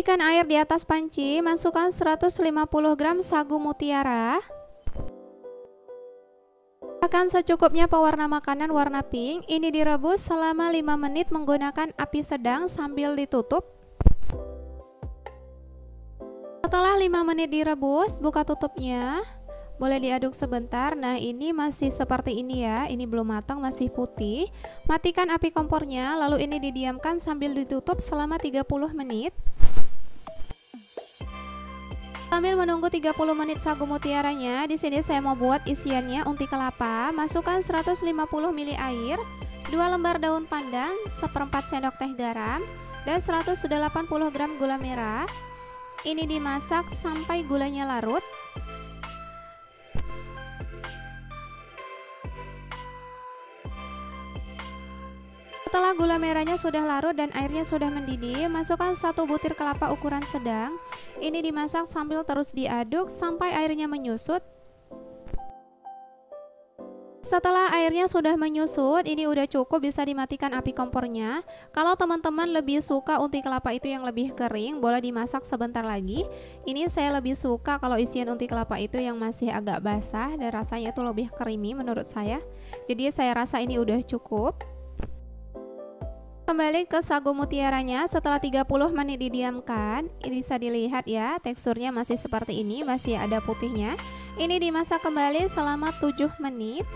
Matikan air di atas panci, masukkan 150 gram sagu mutiara. Tambahkan secukupnya pewarna makanan warna pink. Ini direbus selama 5 menit menggunakan api sedang sambil ditutup. Setelah 5 menit direbus, buka tutupnya. Boleh diaduk sebentar. Nah, ini masih seperti ini ya. Ini belum matang, masih putih. Matikan api kompornya, lalu ini didiamkan sambil ditutup selama 30 menit. Sambil menunggu 30 menit sagu mutiaranya, di sini saya mau buat isiannya unti kelapa. Masukkan 150 ml air, 2 lembar daun pandan, 1/4 sendok teh garam, dan 180 gram gula merah. Ini dimasak sampai gulanya larut. Setelah gula merahnya sudah larut dan airnya sudah mendidih, masukkan 1 butir kelapa ukuran sedang. Ini dimasak sambil terus diaduk sampai airnya menyusut. Setelah airnya sudah menyusut, ini udah cukup, bisa dimatikan api kompornya. Kalau teman-teman lebih suka unti kelapa itu yang lebih kering, boleh dimasak sebentar lagi. Ini saya lebih suka kalau isian unti kelapa itu yang masih agak basah dan rasanya itu lebih creamy menurut saya. Jadi saya rasa ini udah cukup. Kembali ke sagu mutiaranya. Setelah 30 menit didiamkan, ini bisa dilihat ya, teksturnya masih seperti ini, masih ada putihnya. Ini dimasak kembali selama 7 menit.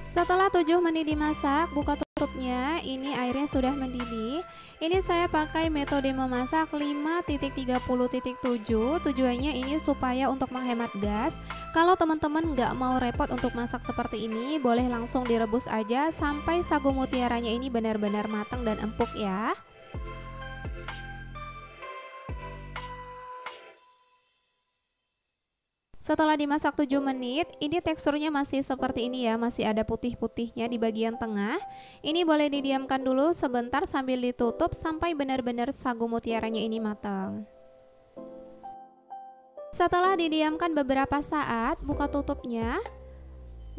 Setelah 7 menit dimasak, buka tutupnya. Ini airnya sudah mendidih. Ini saya pakai metode memasak 5.30.7. Tujuannya ini supaya untuk menghemat gas. Kalau teman-teman nggak mau repot untuk masak seperti ini, boleh langsung direbus aja sampai sagu mutiaranya ini benar-benar matang dan empuk ya. Setelah dimasak 7 menit, ini teksturnya masih seperti ini ya, masih ada putih-putihnya di bagian tengah. Ini boleh didiamkan dulu sebentar sambil ditutup sampai benar-benar sagu mutiaranya ini matang. Setelah didiamkan beberapa saat, buka tutupnya.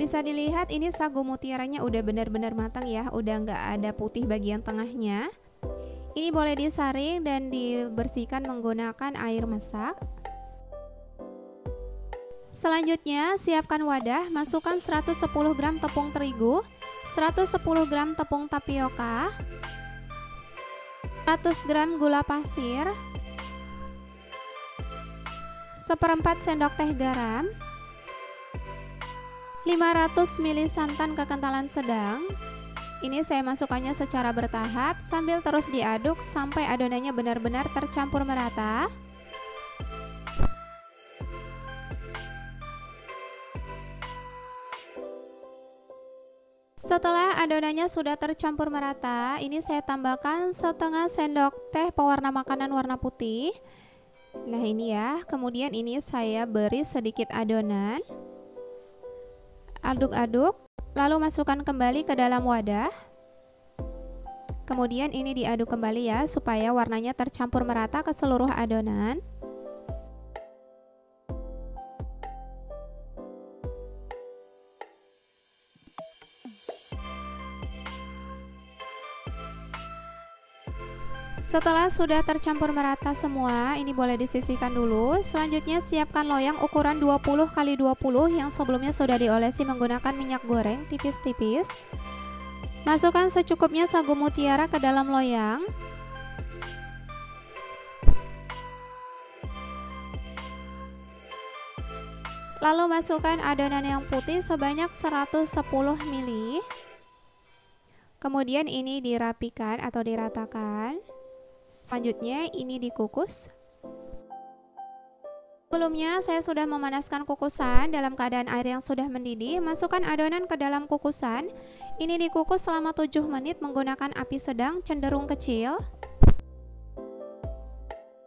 Bisa dilihat ini sagu mutiaranya udah benar-benar matang ya, udah nggak ada putih bagian tengahnya. Ini boleh disaring dan dibersihkan menggunakan air masak. Selanjutnya, siapkan wadah, masukkan 110 gram tepung terigu, 110 gram tepung tapioka, 100 gram gula pasir, 1/4 sendok teh garam, 500 ml santan kekentalan sedang. Ini saya masukkannya secara bertahap sambil terus diaduk sampai adonannya benar-benar tercampur merata. Setelah adonannya sudah tercampur merata, ini saya tambahkan setengah sendok teh pewarna makanan warna putih. Nah ini ya, kemudian ini saya beri sedikit adonan. Aduk-aduk, lalu masukkan kembali ke dalam wadah. Kemudian ini diaduk kembali ya, supaya warnanya tercampur merata ke seluruh adonan. Setelah sudah tercampur merata semua, ini boleh disisihkan dulu. Selanjutnya siapkan loyang ukuran 20 x 20 yang sebelumnya sudah diolesi menggunakan minyak goreng tipis-tipis. Masukkan secukupnya sagu mutiara ke dalam loyang. Lalu masukkan adonan yang putih sebanyak 110 ml. Kemudian ini dirapikan atau diratakan. Selanjutnya ini dikukus. Sebelumnya saya sudah memanaskan kukusan dalam keadaan air yang sudah mendidih. Masukkan adonan ke dalam kukusan. Ini dikukus selama 7 menit menggunakan api sedang cenderung kecil.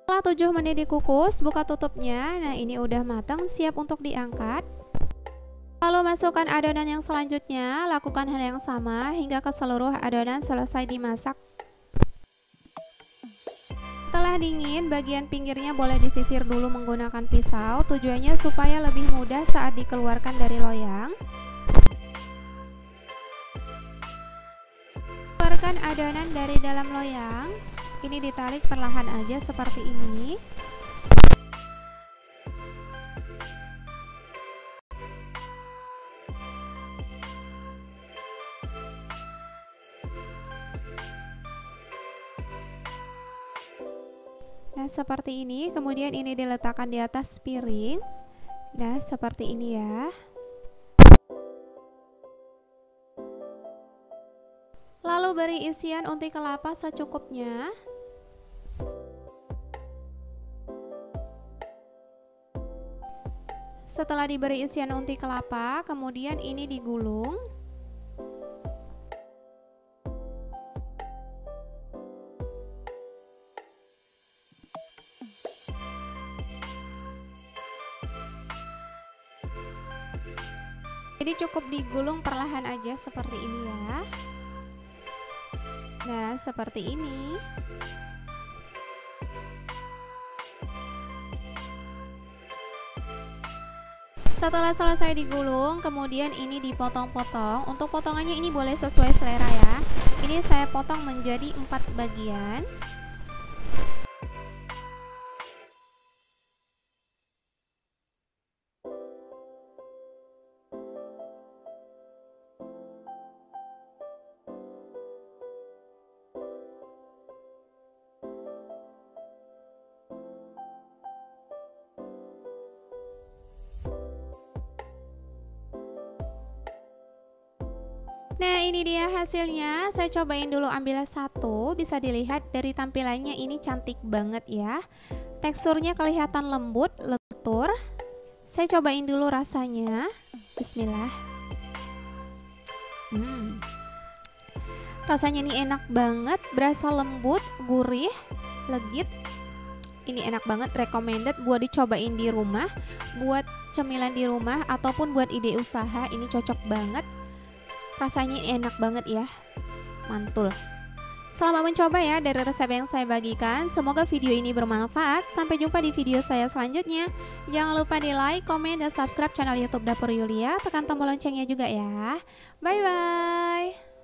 Setelah 7 menit dikukus, buka tutupnya. Nah ini udah matang, siap untuk diangkat. Lalu masukkan adonan yang selanjutnya. Lakukan hal yang sama hingga ke seluruh adonan selesai dimasak. Setelah dingin, bagian pinggirnya boleh disisir dulu menggunakan pisau. Tujuannya supaya lebih mudah saat dikeluarkan dari loyang. Keluarkan adonan dari dalam loyang. Ini ditarik perlahan aja seperti ini. Nah, seperti ini. Kemudian ini diletakkan di atas piring. Nah, seperti ini ya. Lalu beri isian unti kelapa secukupnya. Setelah diberi isian unti kelapa, kemudian ini digulung. Jadi cukup digulung perlahan aja seperti ini ya. Nah, seperti ini. Setelah selesai digulung, kemudian ini dipotong-potong. Untuk potongannya ini boleh sesuai selera ya. Ini saya potong menjadi 4 bagian. Nah, ini dia hasilnya. Saya cobain dulu ambil satu. Bisa dilihat dari tampilannya ini cantik banget ya. Teksturnya kelihatan lembut, lentur. Saya cobain dulu rasanya. Bismillah. Rasanya ini enak banget, berasa lembut, gurih, legit. Ini enak banget, recommended buat dicobain di rumah, buat cemilan di rumah ataupun buat ide usaha. Ini cocok banget. Rasanya enak banget ya, mantul. Selamat mencoba ya dari resep yang saya bagikan. Semoga video ini bermanfaat. Sampai jumpa di video saya selanjutnya. Jangan lupa di like, komen, dan subscribe channel YouTube Dapur Yulia. Tekan tombol loncengnya juga ya. Bye bye.